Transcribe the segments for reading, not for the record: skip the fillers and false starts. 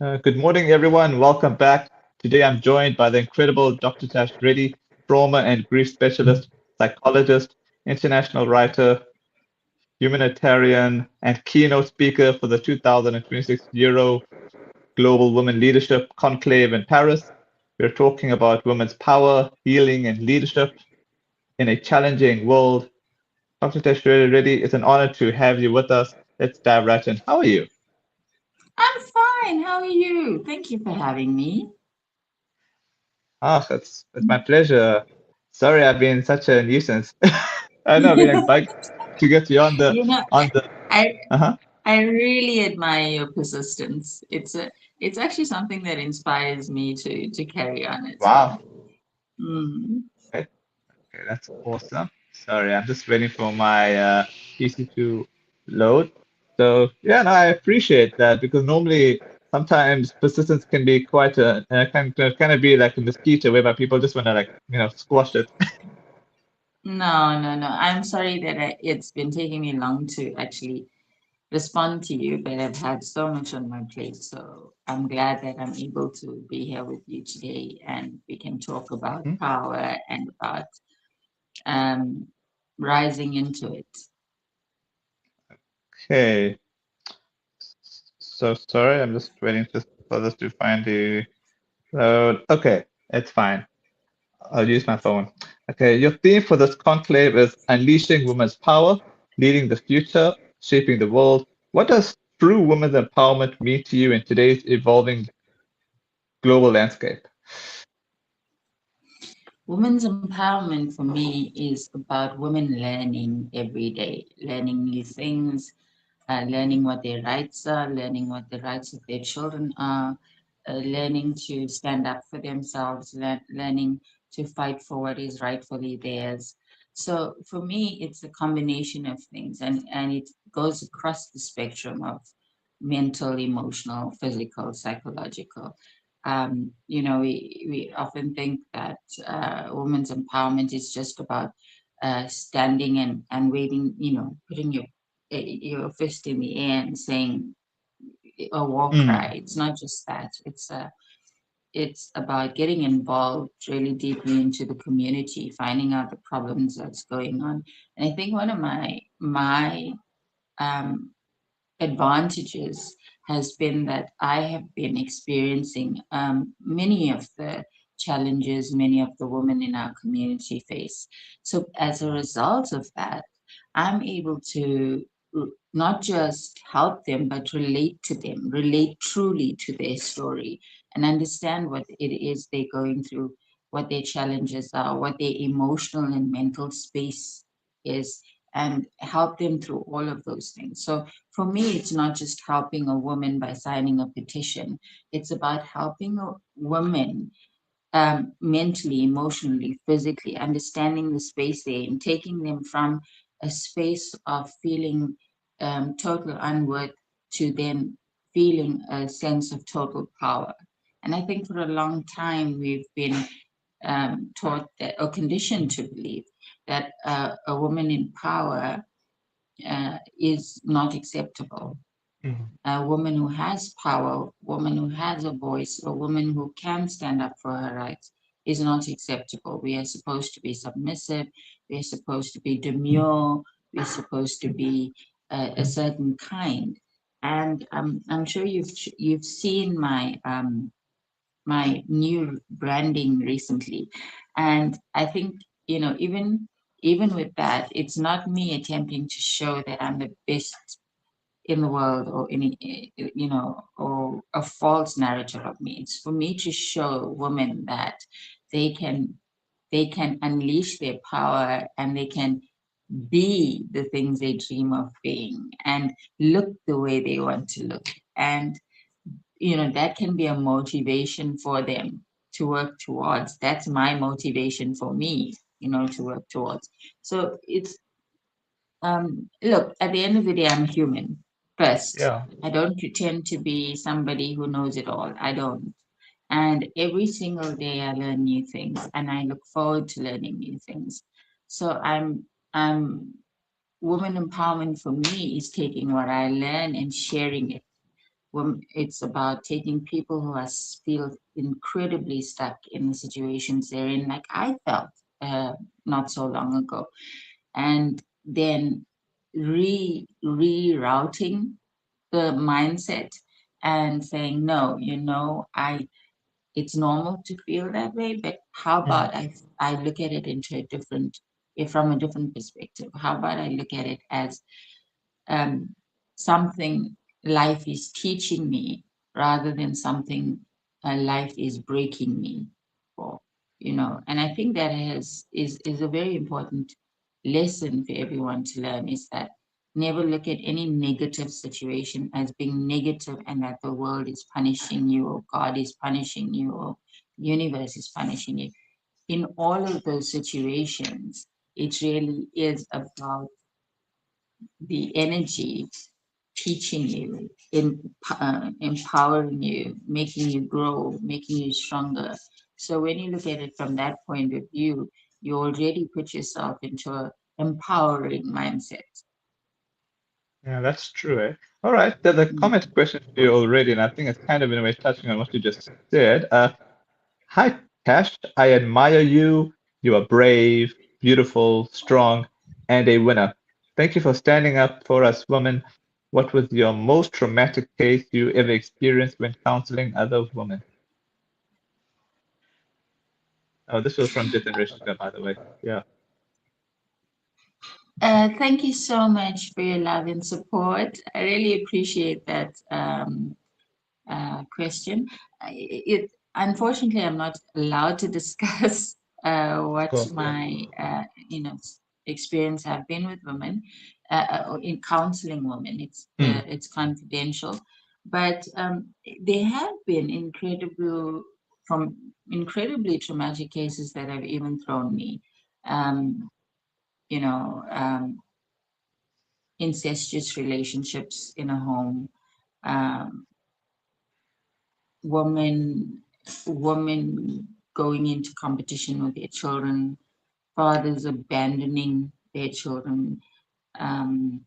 Good morning, everyone. Welcome back. Today I'm joined by the incredible Dr. Tash Reddy, trauma and grief specialist, psychologist, international writer, humanitarian, and keynote speaker for the 2026 Euro Global Women Leadership Conclave in Paris. We're talking about women's power, healing, and leadership in a challenging world. Dr. Tash Reddy, it's an honor to have you with us. Let's dive right in. How are you? I'm fine. How are you? Thank you for having me. It's my pleasure. Sorry, I've been such a nuisance. I know I've been like bugging to get you on the You know, on the. I Uh-huh. I really admire your persistence. It's actually something that inspires me to carry on as Wow. well. Mm. Okay, okay, that's awesome. Sorry, I'm just waiting for my PC to load. So yeah, no, I appreciate that because normally sometimes persistence can be quite can kind of be like a mosquito whereby people just want to like squash it. No, no, no. I'm sorry that it's been taking me long to actually respond to you, but I've had so much on my plate. So I'm glad that I'm able to be here with you today and we can talk about Hmm? power and about um, rising into it. Okay, so sorry, I'm just waiting for this to find the load. Okay, it's fine. I'll use my phone. Okay, your theme for this conclave is unleashing women's power, leading the future, shaping the world. What does true women's empowerment mean to you in today's evolving global landscape? Women's empowerment for me is about women learning every day, learning new things, learning what their rights are, learning what the rights of their children are, learning to stand up for themselves, learning to fight for what is rightfully theirs. So for me, it's a combination of things, and it goes across the spectrum of mental, emotional, physical, psychological. We often think that women's empowerment is just about standing and waving, putting your fist in the air and saying a war cry. Mm, It's not just that. It's about getting involved really deeply into the community, finding out the problems that's going on. And I think one of my um, advantages has been that I have been experiencing many of the challenges many of the women in our community face. So, as a result of that, I'm able to not just help them, but relate to them, relate truly to their story, and understand what it is they're going through, what their challenges are, what their emotional and mental space is, and help them through all of those things. So, for me, it's not just helping a woman by signing a petition. It's about helping a woman mentally, emotionally, physically, understanding the space they're in, taking them from a space of feeling total unworth to then feeling a sense of total power. And I think for a long time we've been taught that, or conditioned to believe that a woman in power is not acceptable. mm, A woman who has power, a woman who has a voice, a woman who can stand up for her rights is not acceptable. We are supposed to be submissive. We are supposed to be demure. We're supposed to be a certain kind. And I'm sure you've seen my new branding recently, and I think even with that, it's not me attempting to show that I'm the best in the world or any or a false narrative of me. It's for me to show women that they can they can unleash their power and they can be the things they dream of being and look the way they want to look, and that can be a motivation for them to work towards. That's my motivation for me, to work towards. So it's look, at the end of the day, I'm human first. yeah. I don't pretend to be somebody who knows it all. I don't. And every single day I learn new things and I look forward to learning new things. So woman empowerment for me is taking what I learn and sharing it It's about taking people who feel incredibly stuck in the situations they're in, like I felt uh, not so long ago, and then rerouting the mindset and saying, no, I it's normal to feel that way, but how about mm, I look at it into a different, from a different perspective? How about I look at it as um, something life is teaching me rather than something life is breaking me for, and I think that is a very important lesson for everyone to learn, is that never look at any negative situation as being negative and that the world is punishing you or God is punishing you or universe is punishing you. In all of those situations, it really is about the energy teaching you, empowering you, making you grow, making you stronger. So when you look at it from that point of view, you already put yourself into an empowering mindset. yeah, that's true, eh? All right, there's a comment question for you already, and I think it's kind of in a way touching on what you just said. Hi, Tash. I admire you. You are brave, beautiful, strong, and a winner. Thank you for standing up for us women. What was your most traumatic case you ever experienced when counseling other women? Oh, this was from Jitin Rishka, by the way. Yeah, Thank you so much for your love and support. I really appreciate that question. Unfortunately, I'm not allowed to discuss of what course, yeah. my experience have been with women in counseling women. Mm, It's confidential, but there have been incredibly traumatic cases that have even thrown me. Um, you know, um, Incestuous relationships in a home, um, women women going into competition with their children, fathers abandoning their children, um,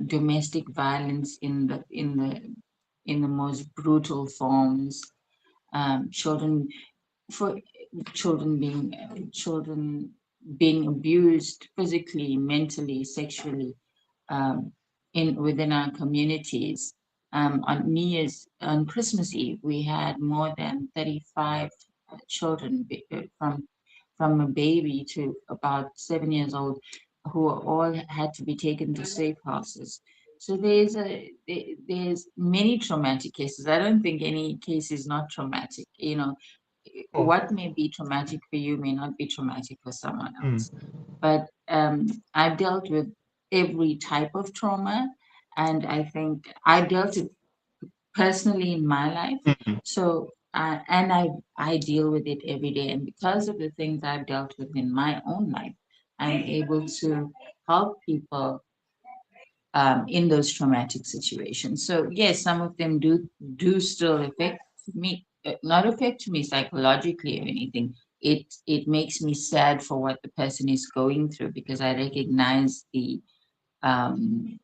domestic violence in the most brutal forms, children for children being abused physically, mentally, sexually, um, in within our communities. On Christmas Eve, we had more than 35 children, from a baby to about 7 years old, who all had to be taken to safe houses. So there's many traumatic cases. I don't think any case is not traumatic. cool. What may be traumatic for you may not be traumatic for someone Mm, else. But I've dealt with every type of trauma, and I think I've dealt it personally in my life. mm, So, and I deal with it every day, and because of the things I've dealt with in my own life, I'm able to help people in those traumatic situations. So yes, some of them do still affect me, not affect me psychologically or anything. It makes me sad for what the person is going through, because I recognize um,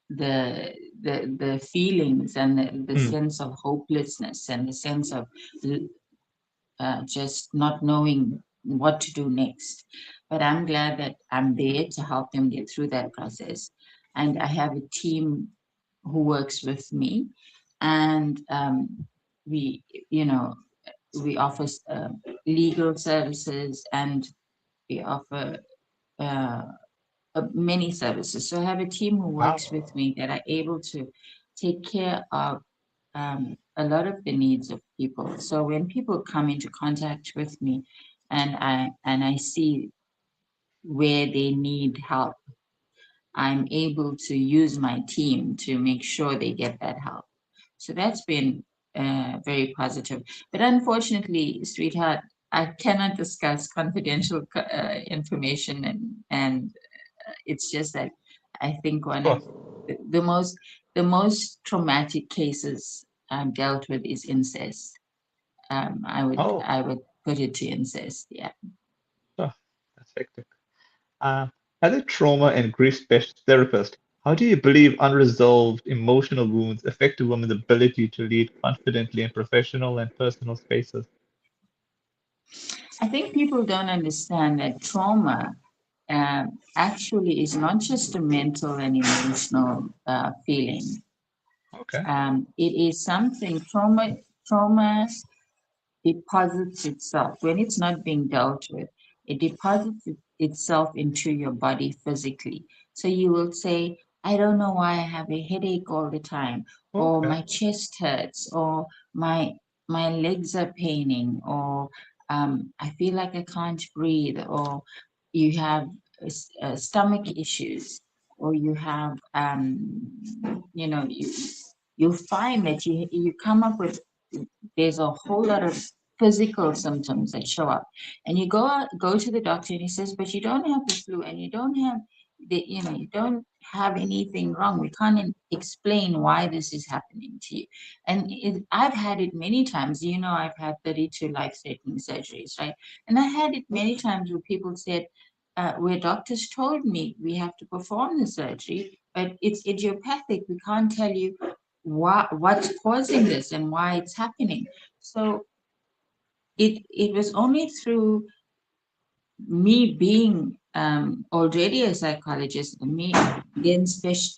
the the feelings and the mm. sense of hopelessness and the sense of just not knowing what to do next. But I'm glad that I'm there to help them get through that process. And I have a team who works with me, and we, you know, we offer legal services, and we offer uh, many services. So I have a team who Wow. works with me that are able to take care of a lot of the needs of people. So when people come into contact with me, and I see where they need help, I'm able to use my team to make sure they get that help. So that's been very positive. But unfortunately, sweetheart, I cannot discuss confidential information, and it's just that I think one Of of course. the most traumatic cases I've dealt with is incest. I would Oh, I would put it to incest. Yeah. oh, that's hectic. Uh, as a trauma and grief specialist therapist, How do you believe unresolved emotional wounds affect a woman's ability to lead confidently in professional and personal spaces? I think people don't understand that trauma actually is not just a mental and emotional feeling. Okay. It is something trauma deposits itself when it's not being dealt with. It deposits itself into your body physically. So you will say, I don't know why I have a headache all the time, or Okay. my chest hurts, or my my legs are paining, or I feel like I can't breathe, or you have stomach issues, or you have you find that you come up with there's a whole lot of physical symptoms that show up, and you go to the doctor and he says, but you don't have the flu and you don't have you don't have anything wrong. We can't explain why this is happening to you. And I've had it many times. I've had 32 life-threatening surgeries, right? And I had it many times where people said, where doctors told me we have to perform the surgery, but it's idiopathic. We can't tell you what's causing this and why it's happening. So it was only through me being already a psychologist and me then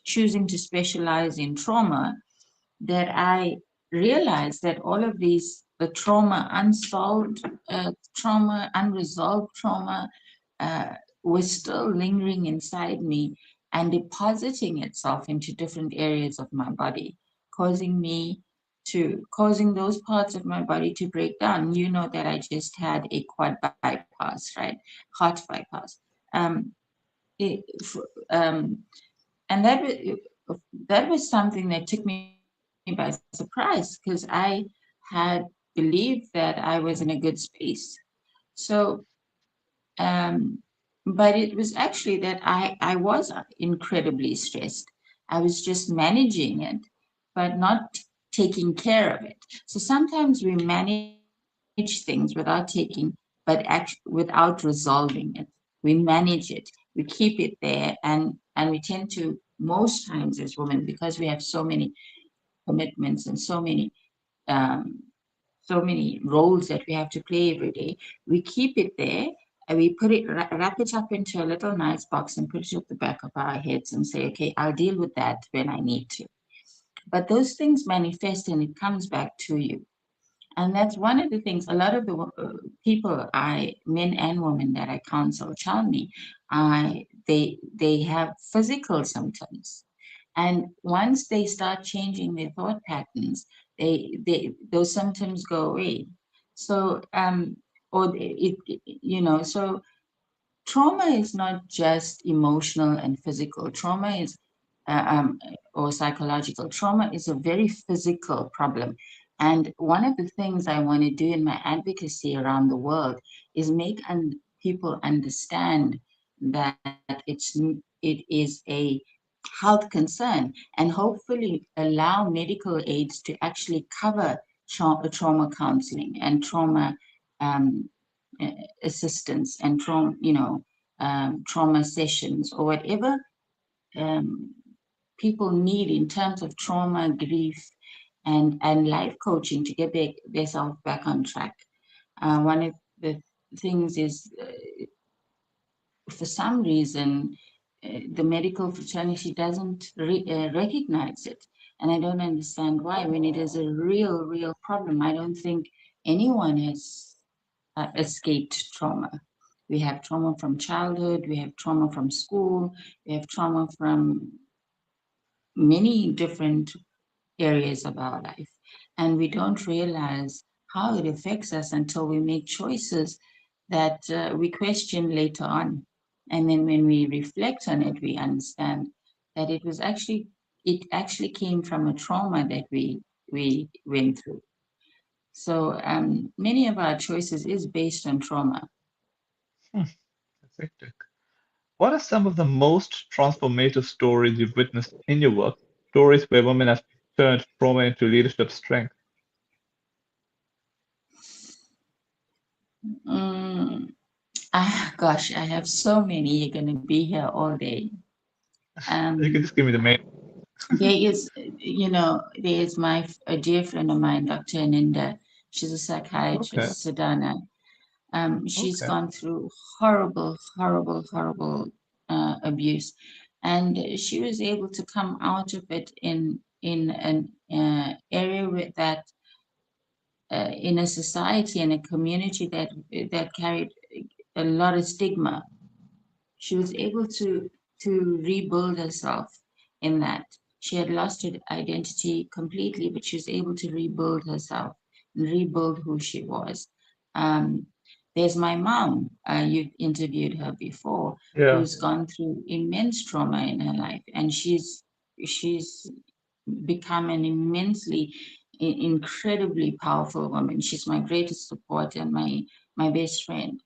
choosing to specialize in trauma that I realized that all of these, the trauma, unsolved trauma, unresolved trauma, uh, was still lingering inside me and depositing itself into different areas of my body, causing those parts of my body to break down. You know that I just had a quad bypass, right? Heart bypass. Um, it, um, and that was something that took me by surprise because I had believed that I was in a good space. So, um, but it was actually that I was incredibly stressed. I was just managing it, but not taking care of it. So sometimes we manage things without taking, but without resolving it. We manage it, we keep it there, and we tend to most times as women, because we have so many commitments and um, so many roles that we have to play every day. We keep it there and we wrap it up into a little nice box and put it at the back of our heads and say, okay, I'll deal with that when I need to. But those things manifest and it comes back to you. And that's one of the things a lot of the people, men and women that I counsel, tell me, they have physical symptoms, and once they start changing their thought patterns, they those symptoms go away. So or so trauma is not just emotional and physical. Trauma is uh, um, or psychological. Trauma is a very physical problem. And one of the things I want to do in my advocacy around the world is make people understand that it is a health concern, and hopefully allow medical aids to actually cover trauma counseling and trauma um, assistance and trauma sessions or whatever um, people need in terms of trauma, grief, and life coaching to get themselves back on track. One of the things is, for some reason, the medical fraternity doesn't recognize it. And I don't understand why, when it is a real problem. I don't think anyone has escaped trauma. We have trauma from childhood, we have trauma from school, we have trauma from many different areas of our life. And we don't realize how it affects us until we make choices that we question later on. And then when we reflect on it, we understand that it actually came from a trauma that we went through. So many of our choices is based on trauma. Hmm, Effective. What are some of the most transformative stories you've witnessed in your work? Stories where women have turned trauma into leadership strength. Mm, gosh, I have so many. You're going to be here all day. You can Um, just give me the main. there is, there is a dear friend of mine, Dr. Aninda. She's a Okay. psychiatrist, Sedana. She's Okay. gone through horrible, horrible, horrible abuse, and she was able to come out of it in an area with that in a society and a community that carried a lot of stigma. She was able to rebuild herself in that. She had lost her identity completely, but she was able to rebuild herself and rebuild who she was. Um, there's my mom. You've interviewed her before, Yeah. who's gone through immense trauma in her life, and she's become an immensely, incredibly powerful woman. She's my greatest support and my best friend.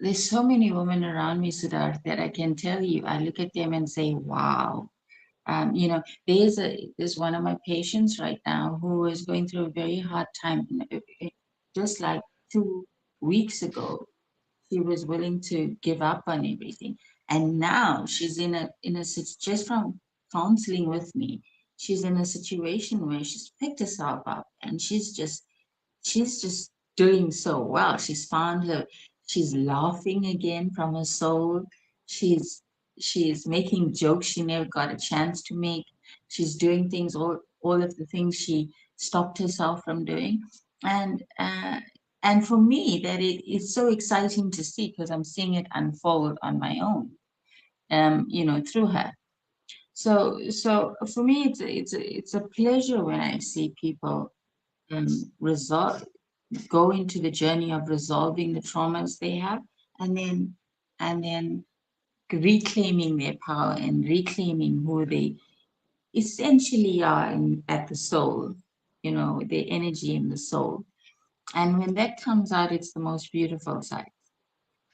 There's so many women around me, Siddharth, that I can tell you, I look at them and say, wow. There's one of my patients right now who is going through a very hard time. Just like 2 weeks ago, she was willing to give up on everything, and now she's just from counseling with me. She's in a situation where she's picked herself up, and she's just doing so well. She's laughing again from her soul. She's she's making jokes she never got a chance to make. She's doing things, all of the things she stopped herself from doing. And uh, and for me, that it's so exciting to see, because I'm seeing it unfold on my own, through her. So for me, it's a pleasure when I see people um, resolve go into the journey of resolving the traumas they have, and then reclaiming their power and reclaiming who they essentially are at the soul, their energy in the soul. And when that comes out, it's the most beautiful sight.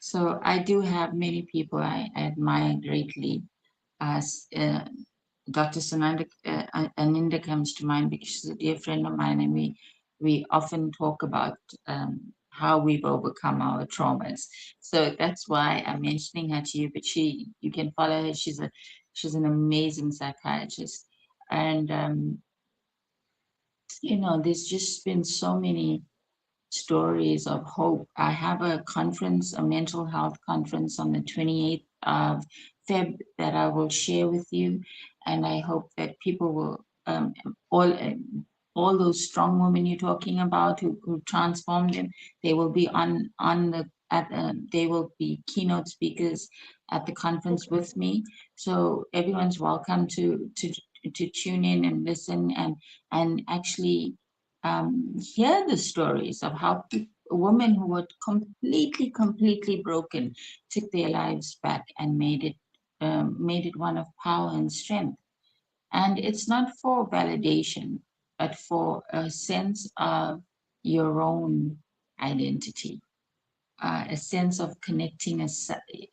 So I do have many people I admire greatly. As Dr. Aninda comes to mind, because she's a dear friend of mine, and we often talk about how we've overcome our traumas. So that's why I'm mentioning her to you. But you can follow her. She's an amazing psychiatrist, and there's just been so many stories of hope. I have a conference, a mental health conference on the 28th of Feb that I will share with you. And I hope that people will, all, all those strong women you're talking about who transformed them, they will be they will be keynote speakers at the conference with me. So everyone's welcome to tune in and listen, and actually hear the stories of how women who were completely, completely broken took their lives back and made it one of power and strength. And it's not for validation, but for a sense of your own identity, a sense of connecting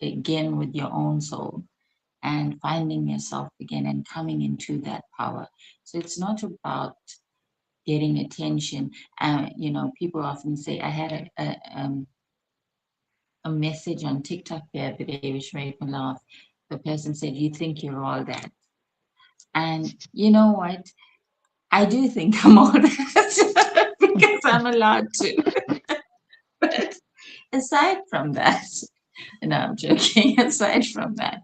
again with your own soul and finding yourself again and coming into that power. So it's not about getting attention. People often say, I had a message on TikTok the other day which made me laugh. The person said, "You think you're all that." And you know what? I do think I'm all that because I'm allowed to. But aside from that, no, I'm joking. Aside from that,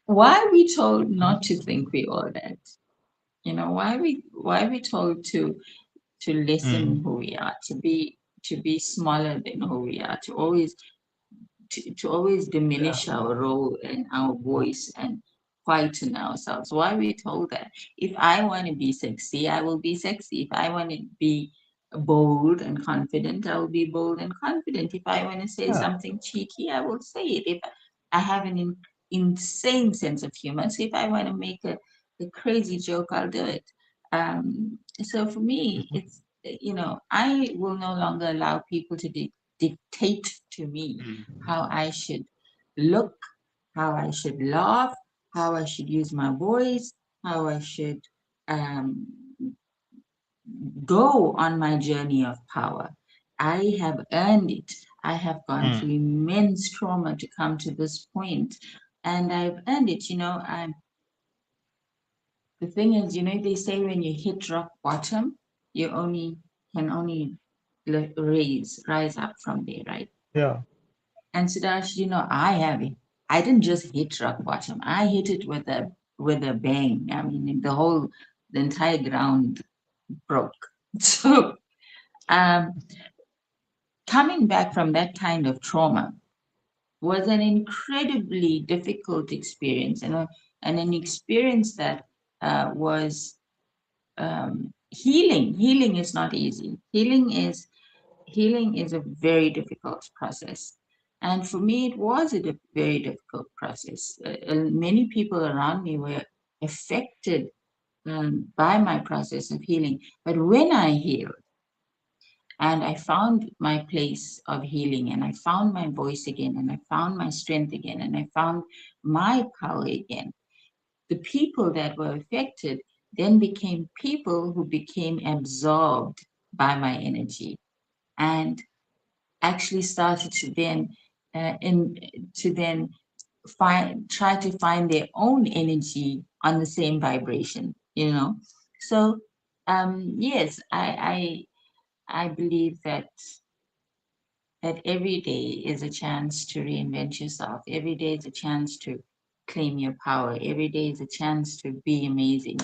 why are we told not to think we all that? Why are we told to lessen Mm. who we are, to be smaller than who we are, to always Yeah. diminish our role and our voice and quieten ourselves? Why are we told that? If I want to be sexy, I will be sexy. If I want to be bold and confident, I will be bold and confident. If I want to say Yeah. something cheeky, I will say it. If I have an insane sense of humor, so if I want to make a crazy joke, I'll do it. So for me, Mhm. I will no longer allow people to dictate to me how I should look, how I should laugh, how I should use my voice, how I should um, go on my journey of power. I have earned it. I have gone Mm. through immense trauma to come to this point, and I've earned it. The thing is, they say when you hit rock bottom, you only can only rise up from there, right? Yeah. And Siddharth, I have it. I didn't just hit rock bottom. I hit it with a bang. I mean, the entire ground broke. So, um, coming back from that kind of trauma was an incredibly difficult experience, and an experience that was healing. Healing is not easy. Healing is a very difficult process. And for me, it was a very difficult process. Many people around me were affected by my process of healing. But when I healed and I found my place of healing, and I found my voice again, and I found my strength again, and I found my power again, the people that were affected then became people who became absorbed by my energy, and actually started to then in to then try to find their own energy on the same vibration. So yes, I believe that every day is a chance to reinvent yourself. Every day is a chance to claim your power. Every day is a chance to be amazing.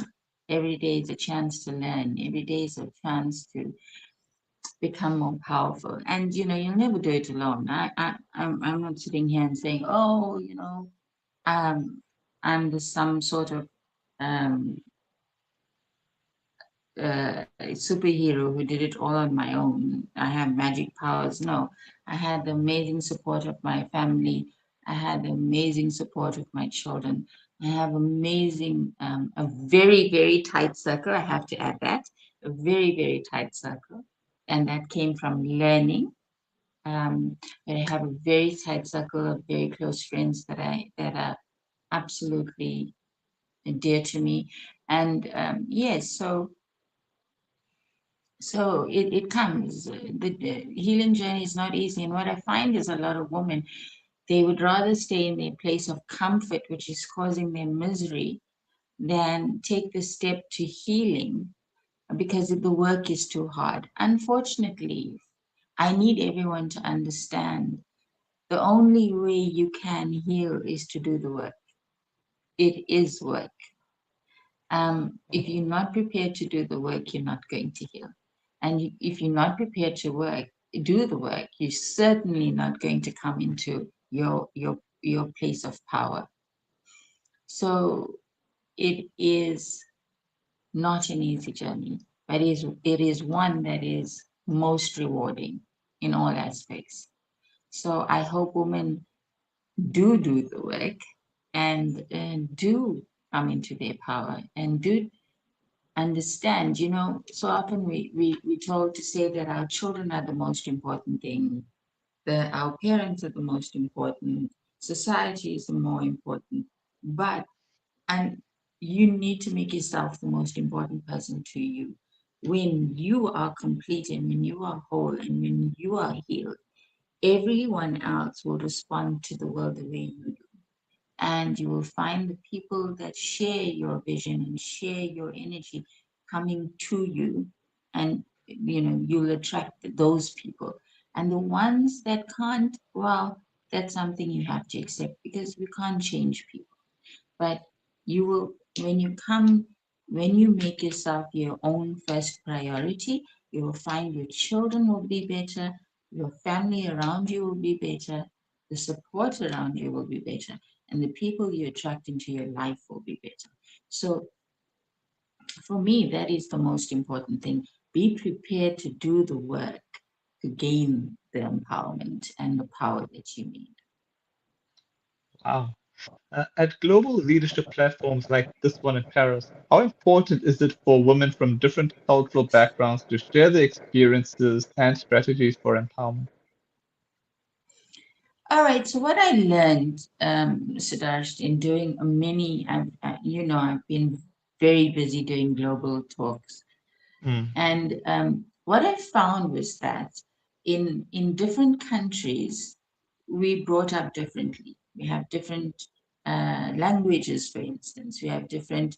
Every day is a chance to learn. Every day is a chance to become more powerful. And you'll never do it alone. I'm not sitting here and saying, oh, um, I'm the some sort of um, superhero who did it all on my own. I have magic powers. No, I had the amazing support of my family. I had the amazing support of my children. I have a very, very tight circle. I have to add that, a very, very tight circle. And that came from learning. Um, but I have a very tight circle of very close friends that are absolutely dear to me. And yes, so it comes. The healing journey is not easy. And what I find is a lot of women, they would rather stay in their place of comfort, which is causing them misery, than take the step to healing because the work is too hard. Unfortunately, I need everyone to understand the only way you can heal is to do the work. It is work. If you're not prepared to do the work, you're not going to heal. And if you're not prepared to do the work, you're certainly not going to come into your place of power. So it is not an easy journey, but it is one that is most rewarding in all aspects. So I hope women do the work, and do come into their power, and do understand. So often we're told to say that our children are the most important thing, that our parents are the most important, society is the more important. But and you need to make yourself the most important person to you. When you are complete, and when you are whole, and when you are healed, everyone else will respond to the world the way you do, and you will find the people that share your vision and share your energy coming to you, and you'll attract those people. And the ones that can't, well, that's something you have to accept, because we can't change people. But you will, when you come, when you make yourself your own first priority, you will find your children will be better, your family around you will be better, the support around you will be better, and the people you attract into your life will be better. So for me, that is the most important thing. Be prepared to do the work to gain the empowerment and the power that you need. Wow. At global leadership platforms like this one in Paris, how important is it for women from different cultural backgrounds to share their experiences and strategies for empowerment? All right. So what I learned, Siddharth, in doing many, I've been very busy doing global talks, Mm. and what I found was that in different countries, we brought up differently. We have different languages, for instance. We have different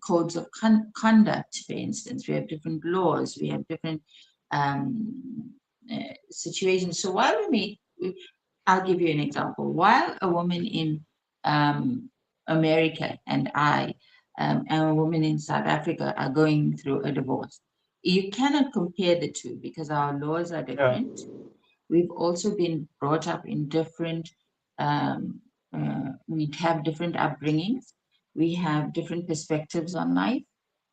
codes of conduct, for instance. We have different laws. We have different situations. So while I'll give you an example. While a woman in America and a woman in South Africa are going through a divorce, you cannot compare the two because our laws are Yeah. different. We've also been brought up in different, we have different upbringings. We have different perspectives on life.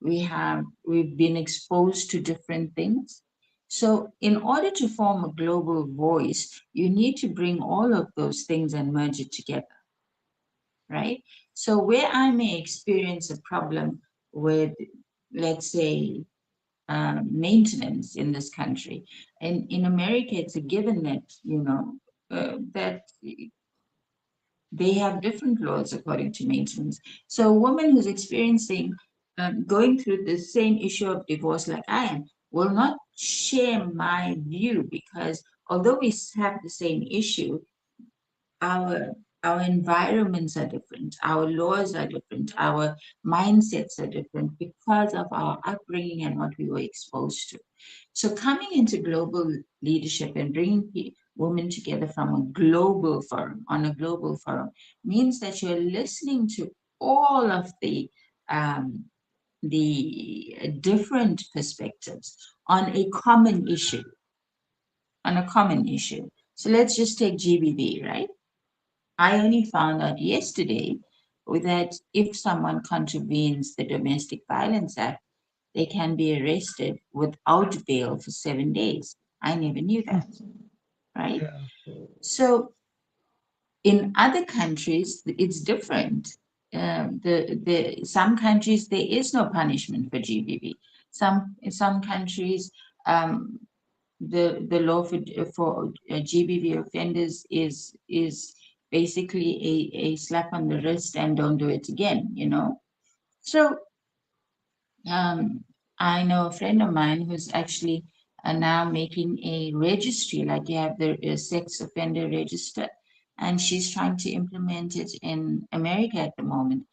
We've been exposed to different things. So, in order to form a global voice, you need to bring all of those things and merge it together, right? So, where I may experience a problem with, let's say, maintenance in this country. And in America, it's a given that, that they have different laws according to maintenance. So a woman who's experiencing, going through the same issue of divorce like I am, will not share my view because although we have the same issue, our our environments are different, our laws are different, our mindsets are different because of our upbringing and what we were exposed to. So coming into global leadership and bringing women together from a global forum on a global forum means that you're listening to all of the different perspectives on a common issue, on a common issue. So let's just take GBV, right? I only found out yesterday that if someone contravenes the Domestic Violence Act, they can be arrested without bail for 7 days. I never knew that, right? Yeah. So in other countries, it's different. The some countries there is no punishment for GBV. In some countries, um, the law for GBV offenders is basically a slap on the wrist and don't do it again. So um, I know a friend of mine who's actually now making a registry, like you have the sex offender register, and she's trying to implement it in America at the moment.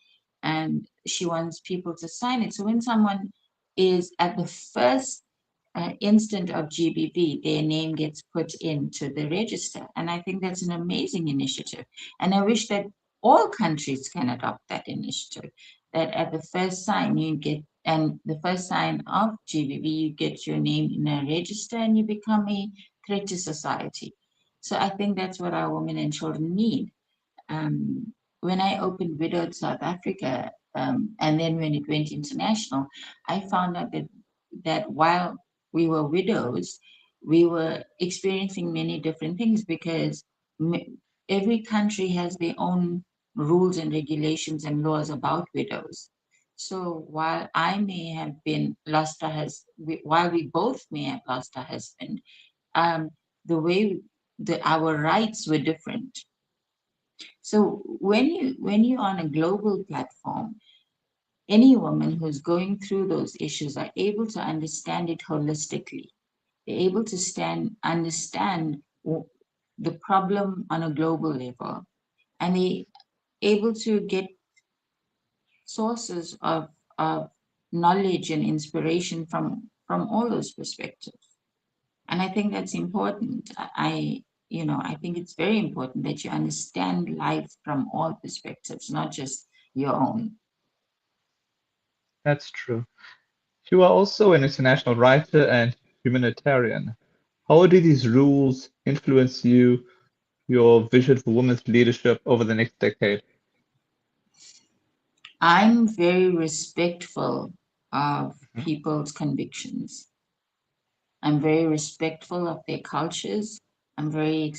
And she wants people to sign it. So when someone is at the first instant of GBV, their name gets put into the register. And I think that's an amazing initiative. And I wish that all countries can adopt that initiative, that at the first sign you get, and the first sign of GBV, you get your name in a register and you become a threat to society. So I think that's what our women and children need. When I opened Widowed South Africa, and then when it went international, I found out that while we were widows, we were experiencing many different things because every country has their own rules and regulations and laws about widows. So while I may have been lost a husband, while we both may have lost a husband, um, the way our rights were different. So when you're on a global platform, any woman who's going through those issues are able to understand it holistically. They're able to understand the problem on a global level, and they able to get sources of knowledge and inspiration from all those perspectives. And I think that's important. I think it's very important that you understand life from all perspectives, not just your own. That's true. You are also an international writer and humanitarian. How do these rules influence your vision for women's leadership over the next decade? I'm very respectful of Mhm. people's convictions. I'm very respectful of their cultures. I'm very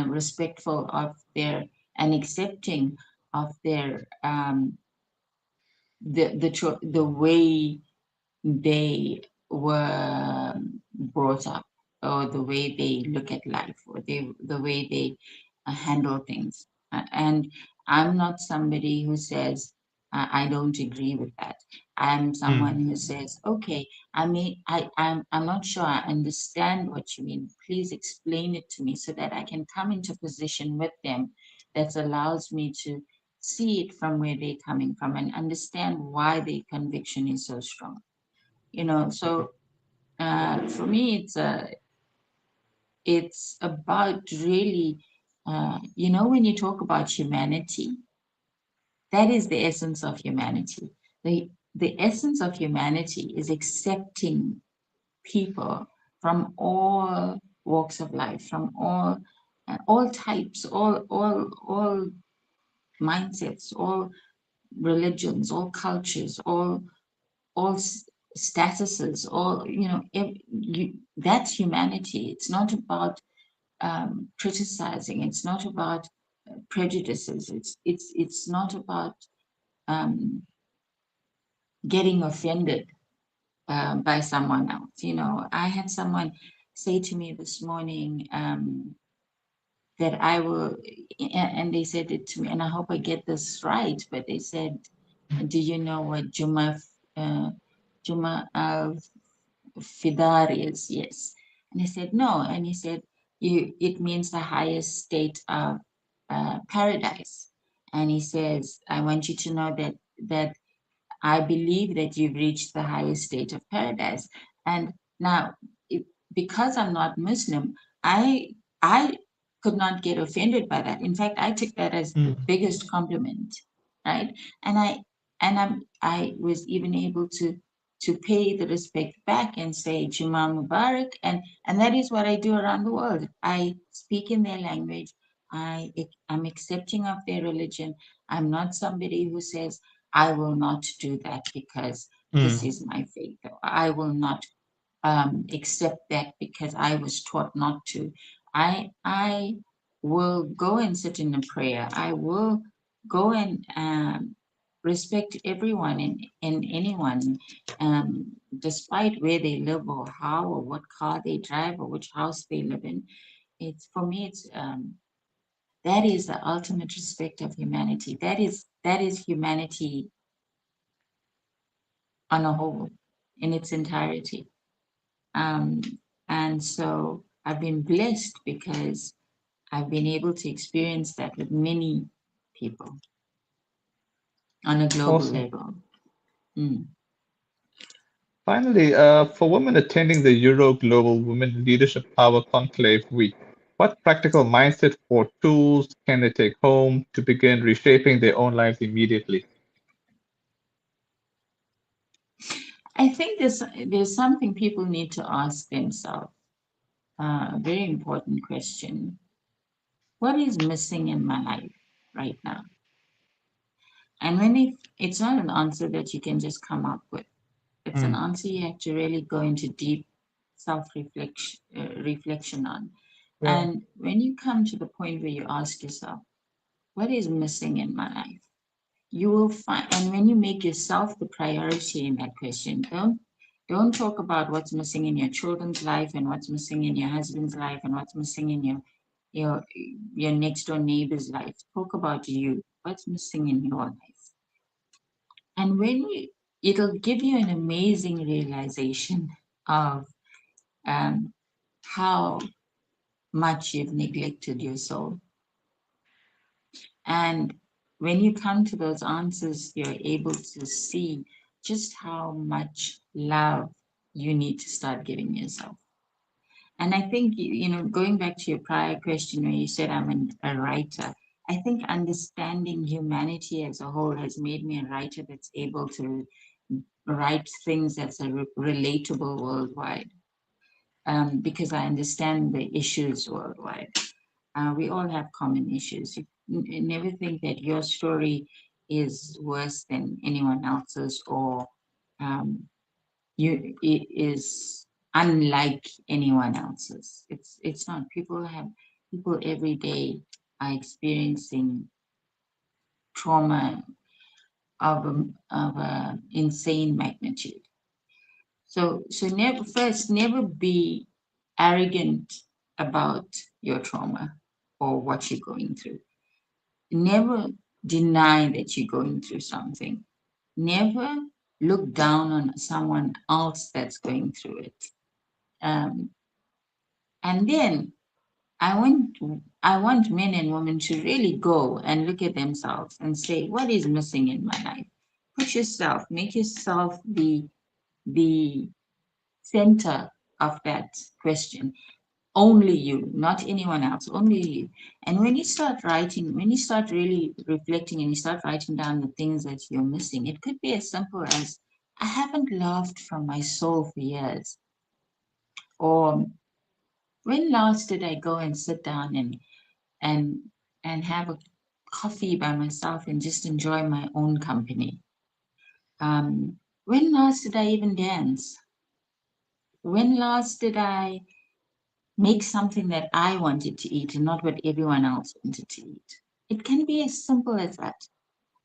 respectful of their and accepting of their the way they were brought up, or the way they look at life, or the way they handle things. And I'm not somebody who says, I don't agree with that. I'm someone Mm. who says, okay, I'm not sure I understand what you mean. Please explain it to me so that I can come into position with them that allows me to see it from where they're coming from and understand why their conviction is so strong. Okay. So for me, it's about really, when you talk about humanity, that is the essence of humanity. The essence of humanity is accepting people from all walks of life, from all types, all mindsets, all religions, all cultures, all statuses, all that's humanity. It's not about criticizing. It's not about prejudices. It's not about um, getting offended by someone else. I had someone say to me this morning that I will, and they said it to me, and I hope I get this right, but they said, "Do you know what Juma al Fidar is?" Yes, and I said no, and he said, It means the highest state of paradise." And he says, "I want you to know that I believe that you've reached the highest state of paradise." And now, it, because I'm not Muslim, I could not get offended by that. In fact, I took that as the Mm. biggest compliment, right? And I was even able to pay the respect back and say Juma Mubarak, and that is what I do around the world. I speak in their language. I'm accepting of their religion. I'm not somebody who says I will not do that because this Mm. is my faith. I will not accept that because I was taught not to. I will go and sit in a prayer. I will go and respect everyone and anyone, despite where they live or how or what car they drive or which house they live in. It's for me. It's that is the ultimate respect of humanity. That is humanity on a whole in its entirety. Um, and so I've been blessed because I've been able to experience that with many people on a global Awesome. level. Mm. Finally, for women attending the Euro Global Women Leadership Power Conclave Week, what practical mindset or tools can they take home to begin reshaping their own lives immediately? I think there's something people need to ask themselves. A very important question. What is missing in my life right now? And it's not an answer that you can just come up with. It's an Mm. answer you have to really go into deep reflection on. Yeah. And when you come to the point where you ask yourself, what is missing in my life? You will find, and when you make yourself the priority in that question, don't talk about what's missing in your children's life and what's missing in your husband's life and what's missing in your your next door neighbor's life. Talk about you. What's missing in your life? And it'll give you an amazing realization of um, how much you've neglected your soul. And when you come to those answers, you're able to see just how much love you need to start giving yourself. And I think, going back to your prior question where you said a writer, I think understanding humanity as a whole has made me a writer that's able to write things that's relatable worldwide, because I understand the issues worldwide. We all have common issues. You never think that your story is worse than anyone else's, or um, it is unlike anyone else's. It's not. People every day are experiencing trauma of a insane magnitude. So never be arrogant about your trauma or what you're going through. Never deny that you're going through something. Never look down on someone else that's going through it. Um, and then I want I want men and women to really go and look at themselves and say, what is missing in my life? Put yourself, make yourself the center of that question. Only you, not anyone else, only you. And when you start writing, when you start really reflecting and you start writing down the things that you're missing, it could be as simple as, I haven't laughed from my soul for years. Or, when last did I go and sit down and and have a coffee by myself and just enjoy my own company? When last did I even dance? When last did I make something that I wanted to eat and not what everyone else wanted to eat? It can be as simple as that.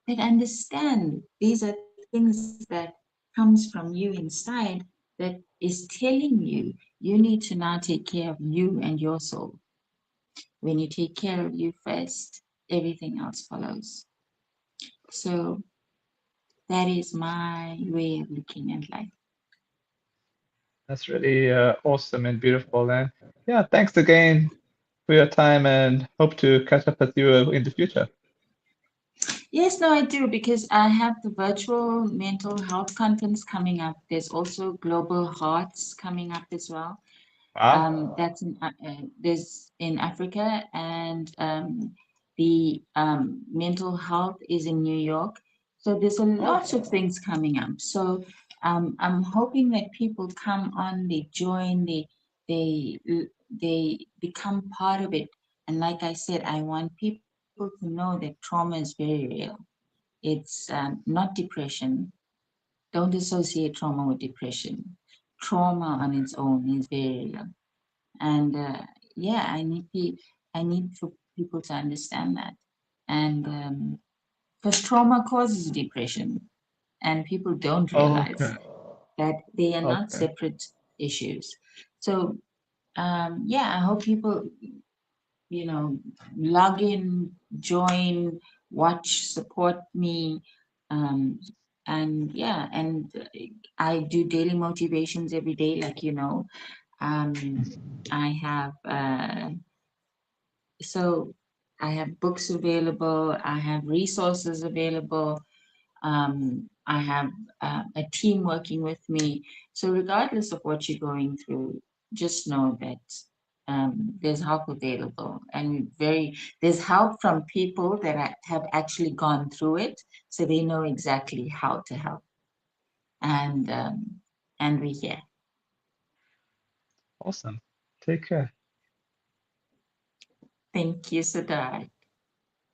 But understand these are things that comes from you inside that is telling you need to now take care of you and your soul. When you take care of you first, everything else follows. So that is my way of looking at life. That's really awesome and beautiful. And yeah, thanks again for your time and hope to catch up with you in the future. Yes, no, I do, because I have the virtual mental health conference coming up. There's also Global Hearts coming up as well. Wow. That's in there's in Africa, and the mental health is in New York. So there's a lot of things coming up. So I'm hoping that people come on, they join, they they become part of it. And like I said, I want people to know that trauma is very real. It's not depression. Don't associate trauma with depression. Trauma on its own is very real. And yeah, I need for people to understand that. And because trauma causes depression, and people don't realize Okay. that they are not Okay. separate issues. So yeah, I hope people, you know, log in, join, watch, support me. Um, and yeah, and I do daily motivations every day, like you know. I have so I have books available, I have resources available, I have a team working with me. So regardless of what you're going through, just know that there's help available, and there's help from people that have actually gone through it, so they know exactly how to help. And we're here. Awesome. Take care. Thank you, Siddharth.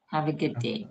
Have a good day.